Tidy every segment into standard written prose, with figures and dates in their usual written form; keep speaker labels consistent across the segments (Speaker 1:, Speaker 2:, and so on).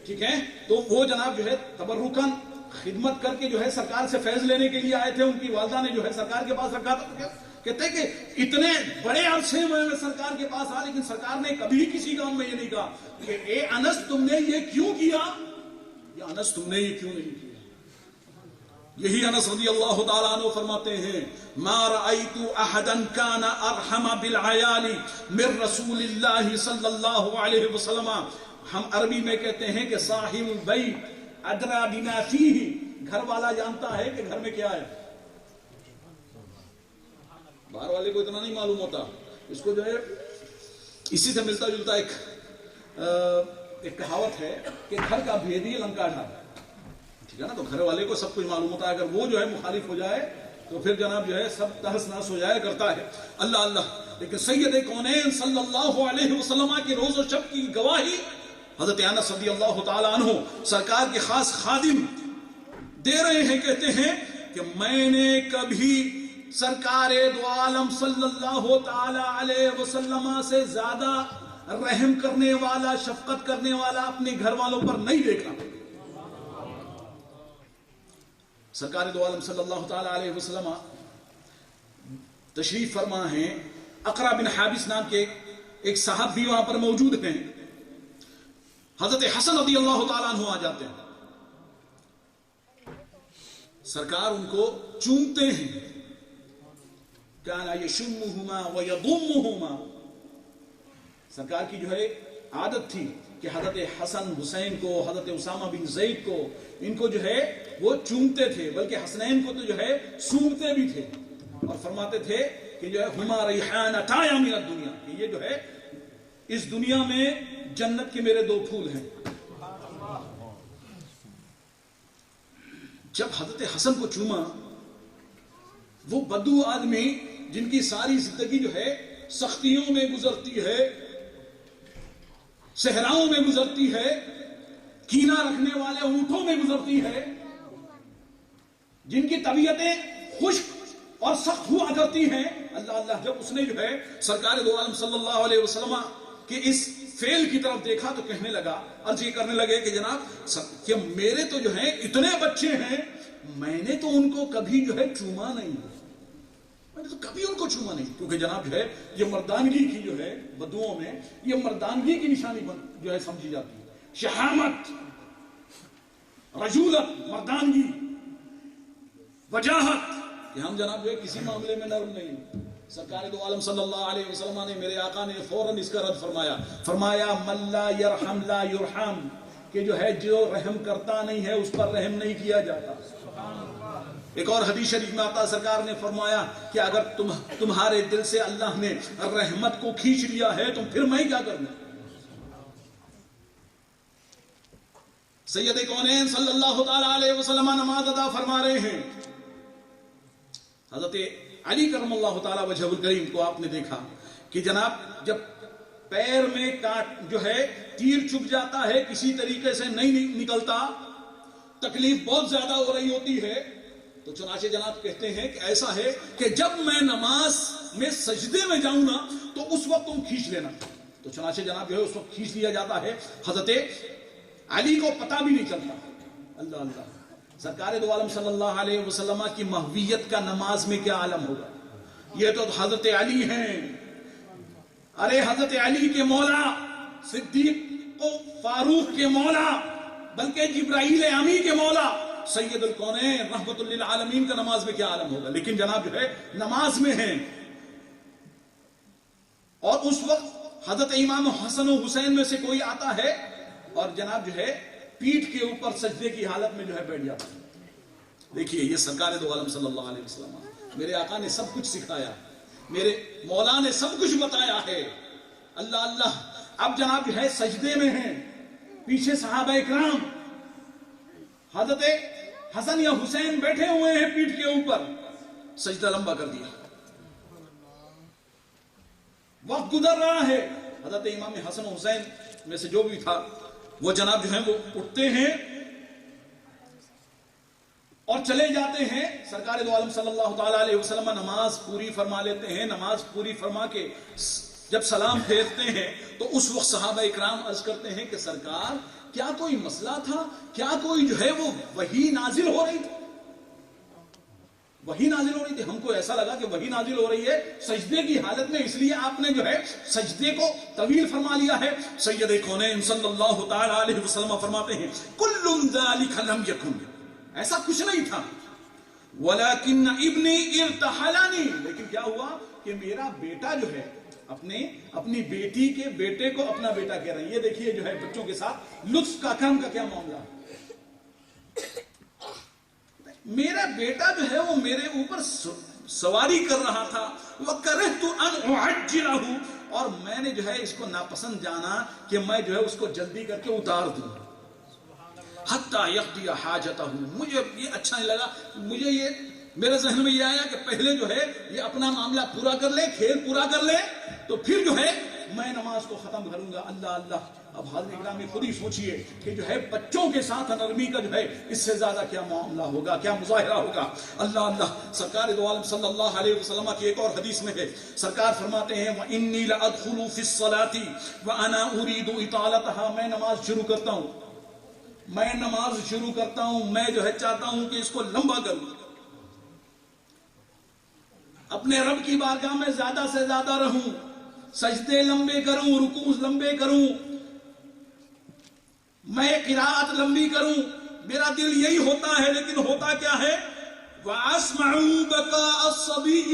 Speaker 1: ٹھیک ہے، تو وہ جناب جو ہے تبرکن خدمت کر کے جو ہے سرکار سے فیض لینے کے لیے آئے تھے. ان کی والدہ نے جو ہے سرکار کے پاس رکھا تھا. کہتے ہیں کہ اتنے بڑے عرصے میں سرکار کے پاس آ، لیکن سرکار نے کبھی کسی کام میں یہ نہیں کہا کہ اے انس تم نے یہ کیوں کیا، یا انس تم نے یہ کیوں نہیں کیا. یہی انس رضی اللہ تعالیٰ عنہ فرماتے ہیں ما رأیت احدا کان ارحم بالعیال من رسول اللہ صلی اللہ علیہ وسلم. ہم عربی میں کہتے ہیں کہ صاحب البیت ادری بما فیہ، گھر والا جانتا ہے کہ گھر میں کیا ہے. باہر والے کو اتنا نہیں معلوم ہوتا. اس کو جو ہے اسی سے ملتا جلتا ایک کہاوت ہے کہ گھر کا بھید ہی لنکا ڈھالا. ٹھیک ہے نا، تو گھر والے کو سب کچھ معلوم ہوتا ہے. اگر وہ جو ہے مخالف ہو جائے تو پھر جناب جو ہے سب تہس نہس ہو جایا کرتا ہے. اللہ اللہ. لیکن سید کونین صلی اللہ علیہ وسلم کے روز و شب کی گواہی حضرت انس رضی اللہ تعالی عنہ سرکار کے خاص خادم دے رہے ہیں. کہتے ہیں کہ میں نے کبھی سرکار دو عالم صلی اللہ تعالی علیہ وسلم سے زیادہ رحم کرنے والا، شفقت کرنے والا اپنے گھر والوں پر نہیں دیکھا. سرکار دو عالم صلی اللہ تعالی علیہ وسلم تشریف فرما ہیں. اقرا بن حابس نام کے ایک صاحب بھی وہاں پر موجود ہیں. حضرت حسن رضی اللہ تعالیٰ عنہ آ جاتے ہیں. سرکار ان کو چومتے ہیں. کانا یشمہما ویضمہما. سرکار کی جو ہے عادت تھی کہ حضرت حسن حسین کو، حضرت اسامہ بن زید کو، ان کو جو ہے وہ چومتے تھے، بلکہ حسنین کو تو جو ہے سونگتے بھی تھے اور فرماتے تھے کہ جو ہے ہما ریحانتا من الدنیا، کہ یہ جو ہے اس دنیا میں جنت کے میرے دو پھول ہیں. جب حضرت حسن کو چوما، وہ بدو آدمی جن کی ساری زندگی جو ہے سختیوں میں گزرتی ہے، صحراؤں میں گزرتی ہے، کینہ رکھنے والے اونٹوں میں گزرتی ہے، جن کی طبیعتیں خشک اور سخت ہوا کرتی ہیں. اللہ اللہ. جب اس نے جو ہے سرکار دو عالم صلی اللہ علیہ وسلم کہ اس فعل کی طرف دیکھا تو کہنے لگا، عرض یہ کرنے لگے کہ جناب کہ میرے تو جو ہے اتنے بچے ہیں، میں نے تو ان کو کبھی جو ہے چوما نہیں، میں نے تو کبھی ان کو چوما نہیں. کیونکہ جناب جو ہے یہ مردانگی کی جو ہے بدوؤں میں یہ مردانگی کی نشانی جو ہے سمجھی جاتی ہے. شہامت، رجولت، مردانگی، وجاہت. کہ ہم جناب جو ہے کسی معاملے میں نرم نہیں. سرکار دو عالم صلی اللہ علیہ وسلم نے، میرے آقا نے فوراً اس کا رد فرمایا من لا یرحم لا یرحم، کہ جو ہے جو رحم کرتا نہیں ہے اس پر رحم نہیں کیا جاتا. ایک اور حدیث شریف میں آتا، سرکار نے فرمایا کہ اگر تمہارے دل سے اللہ نے رحمت کو کھینچ لیا ہے تو پھر میں کیا کروں. سید کونین صلی اللہ تعالی علیہ وسلم نماز ادا فرما رہے ہیں. حضرت علی کرم اللہ تعالی وجہ الکریم کو آپ نے دیکھا کہ جناب جب پیر میں کاٹ جو ہے تیر چبھ جاتا ہے، کسی طریقے سے نہیں نکلتا، تکلیف بہت زیادہ ہو رہی ہوتی ہے، تو چنانچہ جناب کہتے ہیں کہ ایسا ہے کہ جب میں نماز میں سجدے میں جاؤں نا تو اس وقت تم کھینچ لینا. تو چنانچہ جناب جو ہے اس وقت کھینچ لیا جاتا ہے. حضرت علی کو پتہ بھی نہیں چلتا. اللہ اللہ. سرکار دو عالم صلی اللہ علیہ وسلم کی محویت کا نماز میں کیا عالم ہوگا. یہ تو حضرت علی ہیں. ارے حضرت علی کے مولا، صدیق و فاروق کے مولا، بلکہ جبرائیل امی کے مولا سید الکونین رحمت للعالمین کا نماز میں کیا عالم ہوگا. لیکن جناب جو ہے نماز میں ہیں، اور اس وقت حضرت امام حسن و حسین میں سے کوئی آتا ہے اور جناب جو ہے پیٹھ کے اوپر سجدے کی حالت میں جو ہے بیٹھ جاتا ہے. دیکھیے یہ سرکار دو عالم صلی اللہ علیہ وسلم، میرے آقا نے سب کچھ سکھایا، میرے مولا نے سب کچھ بتایا ہے. اللہ اللہ. اب جناب جو ہے سجدے میں ہیں، پیچھے صحابہ اکرام، حضرت حسن یا حسین بیٹھے ہوئے ہیں پیٹھ کے اوپر، سجدہ لمبا کر دیا، وقت گزر رہا ہے. حضرت امام حسن و حسین میں سے جو بھی تھا وہ جناب جو ہیں وہ اٹھتے ہیں اور چلے جاتے ہیں. سرکار دو عالم صلی اللہ تعالی علیہ وسلم نماز پوری فرما لیتے ہیں. نماز پوری فرما کے جب سلام پھیرتے ہیں تو اس وقت صحابہ اکرام عرض کرتے ہیں کہ سرکار کیا کوئی مسئلہ تھا، کیا کوئی جو ہے وہ وحی نازل ہو رہی تھی؟ وحی نازل ہو رہی تھی، ہم کو ایسا لگا کہ وحی نازل ہو رہی ہے سجدے کی حالت میں، اس لیے آپ نے جو ہے سجدے کو طویل فرما لیا ہے۔ سید کونین صلی اللہ تعالی علیہ وسلم فرماتے ہیں کل ذالک لم یکن، ایسا کچھ نہیں تھا، ولیکن ابنی ارتحلنی، لیکن کیا ہوا کہ میرا بیٹا جو ہے اپنی بیٹی کے بیٹے کو اپنا بیٹا کہہ رہے ہیں۔ یہ دیکھیے جو ہے بچوں کے ساتھ لطف کا کرم کا کیا معاملہ ہے۔ میرا بیٹا جو ہے وہ میرے اوپر سواری کر رہا تھا، وَكَرِهْتُ أَنْ أُعَجِّلَهُ، اور میں نے جو ہے اس کو ناپسند جانا کہ میں جو ہے اس کو جلدی کر کے اتار دوں، حَتَّى يَقْضِيَ حَاجَتَهُ، مجھے یہ اچھا نہیں لگا، مجھے یہ میرے ذہن میں یہ آیا کہ پہلے جو ہے یہ اپنا معاملہ پورا کر لے، کھیل پورا کر لے، تو پھر جو ہے میں نماز کو ختم کروں گا۔ اللہ اللہ، اب حاضرین گرامی خود ہی سوچئے کہ جو ہے بچوں کے ساتھ نرمی کا جو ہے اس سے زیادہ کیا معاملہ ہوگا، کیا مظاہرہ ہوگا۔ اللہ اللہ، سرکار دو عالم صلی اللہ علیہ وسلم کی ایک اور حدیث میں ہے، سرکار فرماتے ہیں وَإِنِّي لَأَدْخُلُ فِي الصَّلَاةِ وَأَنَا أُرِيدُ إِطَالَتَهَا، میں نماز شروع کرتا ہوں، میں جو ہے چاہتا ہوں کہ اس کو لمبا کروں، اپنے رب کی بارگاہ میں زیادہ سے زیادہ رہوں، سجدے لمبے کروں، رکوع لمبے کروں، میں قرات لمبی کروں، میرا دل یہی ہوتا ہے، لیکن ہوتا کیا ہے وَأَسْمَعُوا بَكَاءَ الصَّبِيِّ،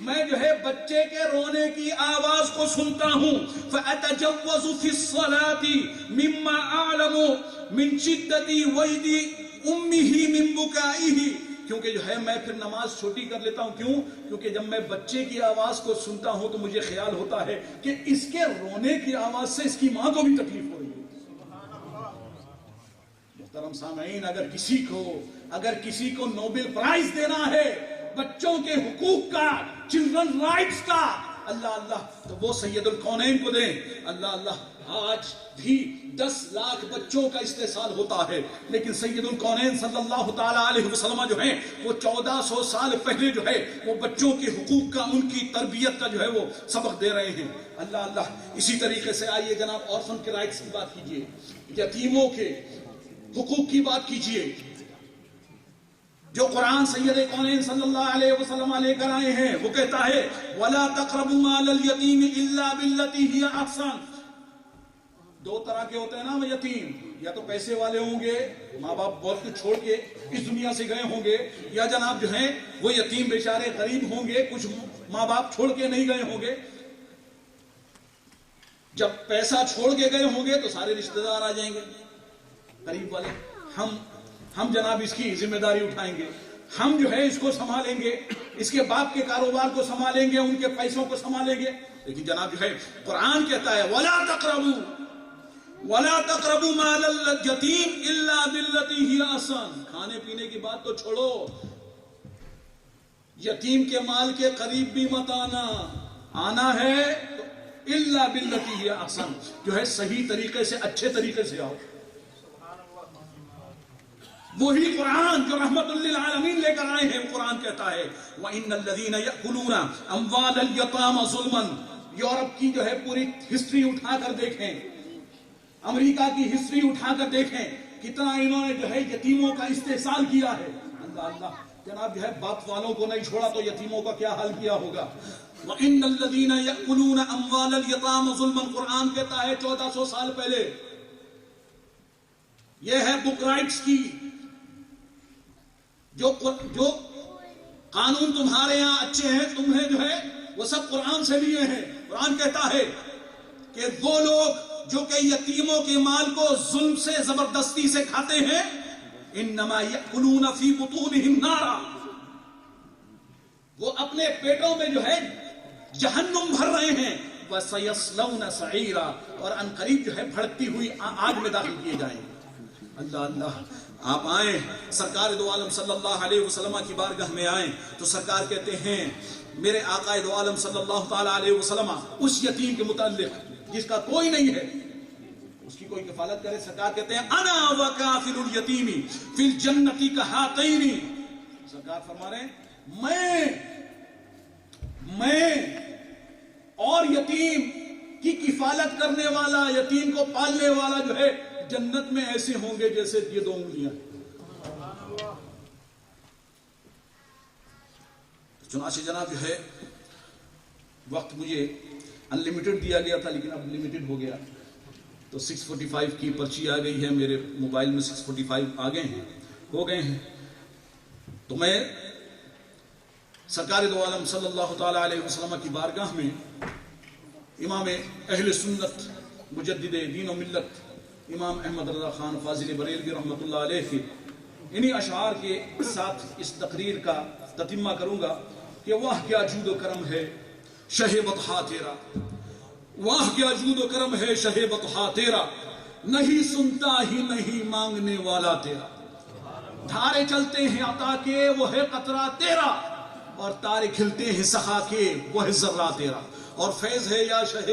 Speaker 1: میں جو ہے بچے کے رونے کی آواز کو سنتا ہوں، فَأَتَجَوَّزُ فِي الصَّلَاةِ مِمَّا أَعْلَمُ مِنْ شِدَّةِ وَيْدِ أُمِّهِ مِنْ بُكَائِهِ، کیونکہ جو ہے میں پھر نماز چھوٹی کر لیتا ہوں۔ کیوں؟ کیونکہ جب میں بچے کی آواز کو سنتا ہوں تو مجھے خیال ہوتا ہے کہ اس کے رونے کی آواز سے اس کی ماں کو بھی تکلیف ہو رہی ہے۔ محترم سامعین، اگر کسی کو نوبل پرائز دینا ہے بچوں کے حقوق کا، چلڈرن رائٹس کا، اللہ اللہ، تو وہ سید الکونین کو دیں۔ اللہ اللہ، آج بھی 10 لاکھ بچوں کا استحصال ہوتا ہے، لیکن سید الکونین صلی اللہ تعالی علیہ وسلم جو ہیں وہ 1400 سال پہلے جو ہے وہ بچوں کے حقوق کا، ان کی تربیت کا جو ہے وہ سبق دے رہے ہیں۔ اللہ اللہ، اسی طریقے سے آئیے جناب آرفن کے رائٹس کی بات کیجئے، یتیموں کے حقوق کی بات کیجئے، جو قرآن سید کونین صلی اللہ علیہ وسلم لے کر آئے ہیں، وہ کہتا ہے وَلَا تَقْرَبُوا مَالَ الْيَتِيمِ إِلَّا بِالَّتِي هِيَ أَحْسَنُ۔ دو طرح کے ہوتے ہیں نا یتیم، یا تو پیسے والے ہوں گے، ماں باپ بہت کچھ چھوڑ کے اس دنیا سے گئے ہوں گے، یا جناب جو ہیں وہ یتیم بیچارے غریب ہوں گے، کچھ ماں باپ چھوڑ کے نہیں گئے ہوں گے۔ جب پیسہ چھوڑ کے گئے ہوں گے تو سارے رشتہ دار آ جائیں گے، قریب والے، ہم جناب اس کی ذمہ داری اٹھائیں گے، ہم جو ہے اس کو سنبھالیں گے، اس کے باپ کے کاروبار کو سنبھالیں گے، ان کے پیسوں کو سنبھالیں گے۔ لیکن جناب جو ہے قرآن کہتا ہے وَلَا تَقْرَبُوا مَالَ الْيَتِيمِ إِلَّا بِالَّتِي هِيَ أَحْسَنُ، کھانے پینے کی بات تو چھوڑو، یتیم کے مال کے قریب بھی مت آنا ہے تو إِلَّا بِالَّتِي هِيَ أَحْسَنُ، جو ہے صحیح طریقے سے، اچھے طریقے سے آؤ۔ وہی قرآن جو رحمت للعالمین لے کر آئے ہیں، قرآن کہتا ہے وَإِنَّ الَّذِينَ يَأْكُلُونَ أَمْوَالَ الْيَتَامَى ظُلْمًا۔ یورپ کی جو ہے پوری ہسٹری اٹھا کر دیکھیں، امریکہ کی ہسٹری اٹھا کر دیکھیں، کتنا انہوں نے جو ہے یتیموں کا استحصال کیا ہے۔ اللہ اللہ، جناب جو ہے باپ والوں کو نہیں چھوڑا تو یتیموں کا کیا حال کیا ہوگا۔ وَإِنَّ الَّذِينَ يَأْكُلُونَ أَمْوَالَ الْيَتَامَى ظُلْمًا، قرآن کہتا ہے 1400 سال پہلے، یہ ہے بک رائٹس کی، جو قانون تمہارے یہاں اچھے ہیں، تمہیں جو ہے وہ سب قرآن سے لیے ہیں۔ قرآن کہتا ہے کہ وہ لوگ جو کہ یتیموں کے مال کو ظلم سے، زبردستی سے کھاتے ہیں، انما یأکلون فی بطونہم نارا، وہ اپنے پیٹوں میں جو ہے جہنم بھر رہے ہیں، وَسَيَصْلَوْنَ سَعِيرًا، اور ان قریب جو ہے بھڑکتی ہوئی آگ میں داخل کیے جائیں گے۔ اللہ اللہ، آپ آئیں سرکار دو عالم صلی اللہ علیہ وسلم کی بارگاہ میں آئیں تو سرکار کہتے ہیں میرے آقا دو عالم صلی اللہ تعالی علیہ وسلم اس یتیم کے متعلق جس کا کوئی نہیں ہے، اس کی کوئی کفالت کرے۔ سرکار کہتے ہیں انا وکافل الیتیم فی الجنۃ کہاتین، سرکار فرما رہے ہیں میں اور یتیم کی کفالت کرنے والا، یتیم کو پالنے والا جو ہے جنت میں ایسے ہوں گے جیسے یہ 2 انگلیاں. چنانچہ جناب جو ہے وقت مجھے انلمیٹڈ دیا گیا تھا لیکن اب لمیٹڈ ہو گیا، تو 6:45 کی پرچی آ گئی ہے میرے موبائل میں، 6:45 آ گئے ہیں، ہو گئے ہیں. تو میں سرکار دو عالم صلی اللہ تعالیٰ علیہ وسلم کی بارگاہ میں امام اہل سنت مجدد دین و ملت امام احمد رضا خان فاضل بریلوی رحمۃ اللہ علیہ کے انہی اشعار کے ساتھ اس تقریر کا تتمہ کروں گا کہ واہ کیا جود و کرم ہے شہ بطحا تیرا، واہ کیا جود و کرم ہے شہ بطحا تیرا، نہیں سنتا ہی نہیں مانگنے والا تیرا، دھارے چلتے ہیں عطا کے وہ ہے قطرہ تیرا، اور تارے کھلتے ہیں سخا کے وہ ہے ذرہ تیرا. اور فیض ہے یا شہ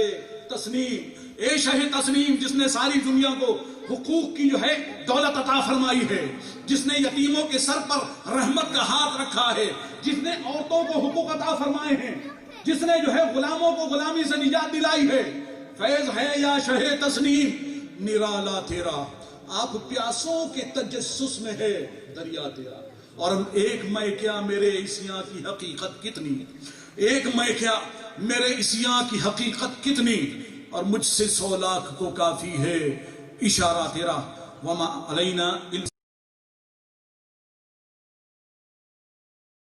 Speaker 1: تسنیم، اے شہ تسنیم جس نے ساری دنیا کو حقوق کی جو ہے دولت عطا فرمائی ہے، جس نے یتیموں کے سر پر رحمت کا ہاتھ رکھا ہے، جس نے عورتوں کو حقوق عطا فرمائے ہیں، جس نے جو ہے غلاموں کو غلامی سے نجات دلائی ہے. فیض ہے یا شہ تسنیم نرالا تیرا، آپ پیاسوں کے تجسس میں ہے دریا تیرا. اور ایک میں کیا میرے عصیاں کی حقیقت کتنی، ایک میں کیا میرے عصیاں کی حقیقت کتنی، اور مجھ سے 100 لاکھ کو کافی ہے اشارہ تیرا. وما علینا